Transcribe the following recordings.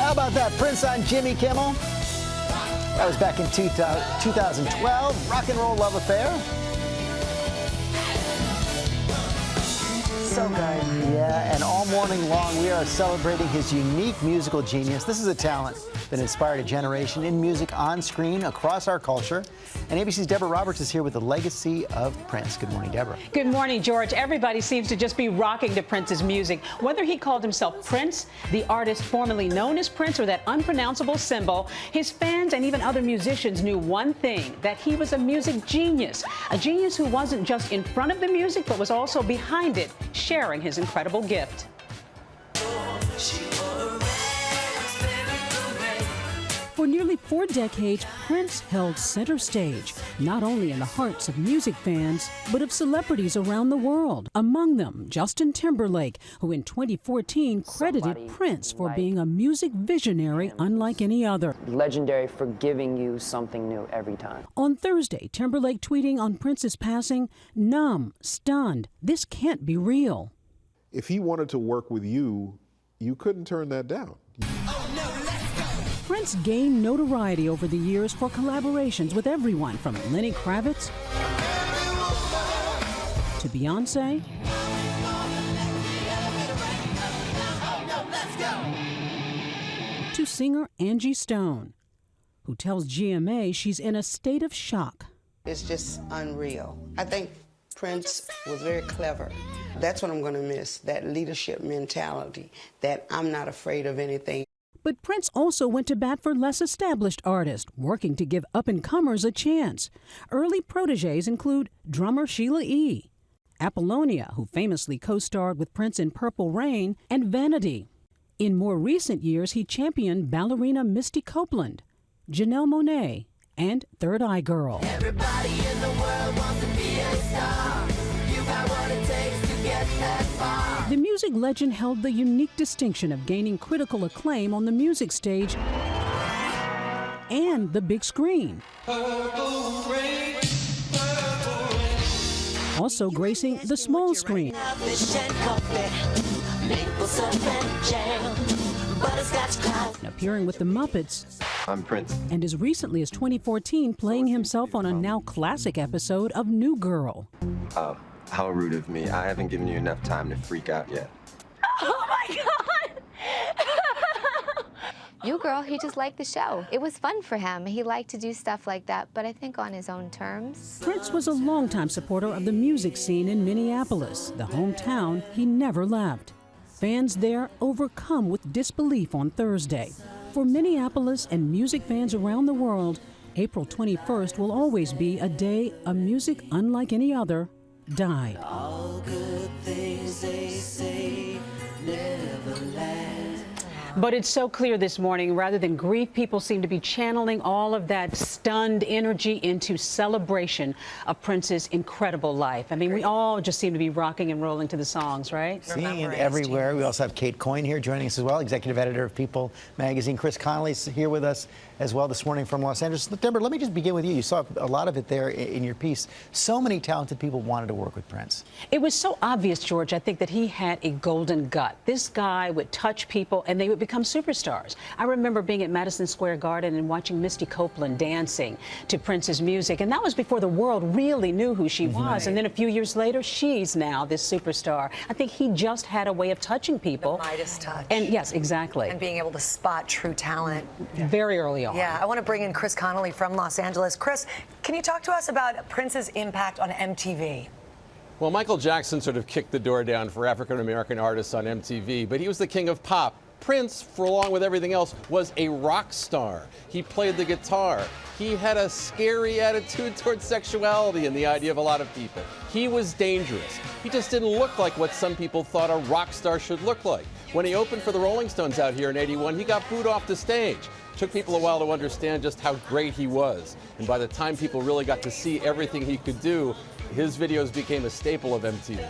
How about that? Prince on Jimmy Kimmel. That was back in 2012. Rock and roll love affair. So good. Yeah, and all morning long we are celebrating his unique musical genius. This is a talent that inspired a generation in music on screen across our culture. And ABC's Deborah Roberts is here with the legacy of Prince. Good morning, Deborah. Good morning, George. Everybody seems to just be rocking to Prince's music. Whether he called himself Prince, the artist formerly known as Prince, or that unpronounceable symbol, his fans and even other musicians knew one thing, that he was a music genius. A genius who wasn't just in front of the music, but was also behind it, sharing his incredible gift. For nearly 4 decades, Prince held center stage, not only in the hearts of music fans, but of celebrities around the world. Among them, Justin Timberlake, who in 2014 credited Prince for being a music visionary unlike any other. Legendary for giving you something new every time. On Thursday, Timberlake tweeting on Prince's passing, "Numb, stunned, this can't be real." If he wanted to work with you, you couldn't turn that down. Prince gained notoriety over the years for collaborations with everyone from Lenny Kravitz to Beyonce to singer Angie Stone, who tells GMA she's in a state of shock. It's just unreal. I think Prince was very clever. That's what I'm going to miss, that leadership mentality, that I'm not afraid of anything. But Prince also went to bat for less established artists, working to give up-and-comers a chance. Early protégés include drummer Sheila E., Apollonia, who famously co-starred with Prince in Purple Rain, and Vanity. In more recent years, he championed ballerina Misty Copeland, Janelle Monáe, and Third Eye Girl. Everybody in the world wants to be a star. You got what it takes to get that far. The music legend held the unique distinction of gaining critical acclaim on the music stage and the big screen. Also gracing the small screen. Appearing with the Muppets. I'm Prince. And as recently as 2014, playing himself on a now classic episode of New Girl. How rude of me. I haven't given you enough time to freak out yet. Oh my God! New Girl, he just liked the show. It was fun for him. He liked to do stuff like that, but I think on his own terms. Prince was a longtime supporter of the music scene in Minneapolis, the hometown he never left. Fans there overcome with disbelief on Thursday. For Minneapolis and music fans around the world, April 21st will always be a day of music unlike any other died. All good things they say never last. But it's so clear this morning, rather than grief, people seem to be channeling all of that stunned energy into celebration of Prince's incredible life. I mean, we all just seem to be rocking and rolling to the songs, right? Seeing it everywhere. We also have Kate Coyne here joining us as well, executive editor of People magazine. Chris Connolly's here with us as well this morning from Los Angeles. Deborah, let me just begin with you. You saw a lot of it there in your piece. So many talented people wanted to work with Prince. It was so obvious, George, I think, that he had a golden gut. This guy would touch people and they would become superstars. I remember being at Madison Square Garden and watching Misty Copeland dancing to Prince's music, and that was before the world really knew who she was. And then a few years later, she's now this superstar. I think he just had a way of touching people. The Midas touch. And yes, exactly. And being able to spot true talent. Very early on. Yeah, I want to bring in Chris Connolly from Los Angeles. Chris, can you talk to us about Prince's impact on MTV? Well, Michael Jackson sort of kicked the door down for African-American artists on MTV, but he was the king of pop. Prince, for along with everything else, was a rock star. He played the guitar. He had a scary attitude towards sexuality and the idea of a lot of people. He was dangerous. He just didn't look like what some people thought a rock star should look like. When he opened for the Rolling Stones out here in '81, he got booed off the stage. Took people a while to understand just how great he was. And by the time people really got to see everything he could do, his videos became a staple of MTV.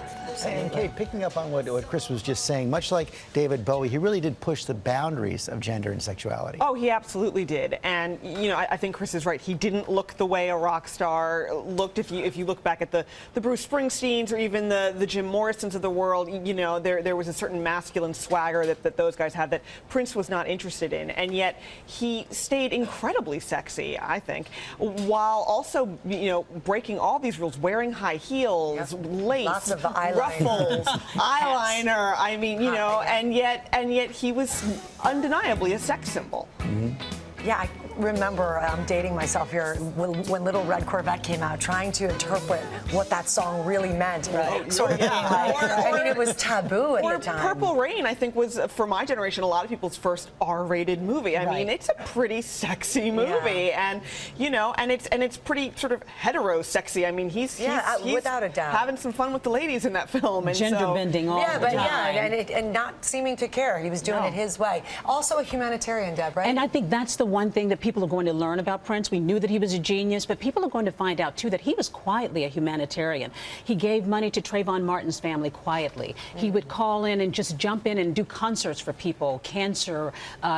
And Kate, picking up on what Chris was just saying, much like David Bowie, he really did push the boundaries of gender and sexuality. Oh, he absolutely did. And, you know, I think Chris is right. He didn't look the way a rock star looked. If you look back at the Bruce Springsteens or even the Jim Morrisons of the world, you know, there was a certain masculine swagger that those guys had that Prince was not interested in. And yet he stayed incredibly sexy, I think, while also, you know, breaking all these rules, wearing high heels, lace, lots of eyeliner. ruffles, eyeliner. I mean, you know, and yet he was undeniably a sex symbol. Yeah, I remember dating myself here when Little Red Corvette came out, trying to interpret what that song really meant. Right. Sort of being like, I mean, it was taboo at the time. Purple Rain, I think, was, for my generation, a lot of people's first R-rated movie. I mean, it's a pretty sexy movie, and you know, and it's pretty sort of hetero-sexy. I mean, he's without a doubt having some fun with the ladies in that film, and gender bending all the time. and not seeming to care. He was doing it his way. Also a humanitarian, Deb, right? And I think that's the one thing that people are going to learn about Prince. We knew that he was a genius, but people are going to find out, too, that he was quietly a humanitarian. He gave money to Trayvon Martin's family quietly. He would call in and just jump in and do concerts for people, cancer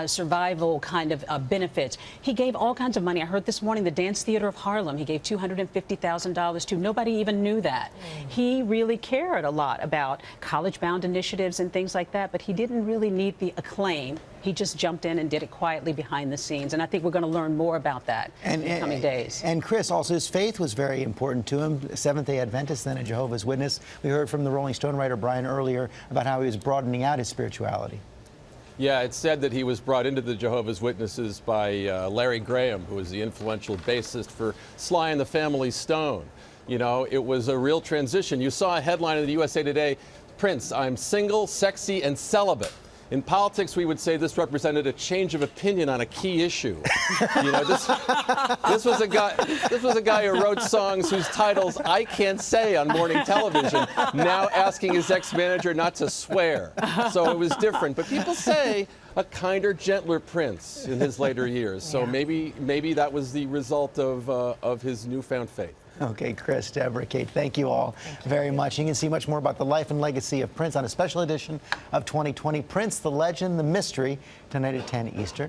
survival kind of benefits. He gave all kinds of money. I heard this morning the Dance Theater of Harlem, he gave $250,000 to. Nobody even knew that. He really cared a lot about college-bound initiatives and things like that, but he didn't really need the acclaim. He just jumped in and did it quietly behind the scenes. And I think we're going to learn more about that in the coming days. And Chris, also his faith was very important to him. Seventh-day Adventist, then a Jehovah's Witness. We heard from the Rolling Stone writer Brian earlier about how he was broadening out his spirituality. Yeah, it's said that he was brought into the Jehovah's Witnesses by Larry Graham, who was the influential bassist for Sly and the Family Stone. You know, it was a real transition. You saw a headline in the USA Today, Prince, I'm single, sexy, and celibate. In politics, we would say this represented a change of opinion on a key issue. You know, this was a guy who wrote songs whose titles I can't say on morning television, now asking his ex-manager not to swear. So it was different. But people say a kinder, gentler Prince in his later years. So maybe that was the result of his newfound faith. Okay, Chris, Deborah, Kate, thank you all very much. You can see much more about the life and legacy of Prince on a special edition of 2020, Prince, the Legend, the Mystery, tonight at 10 Eastern.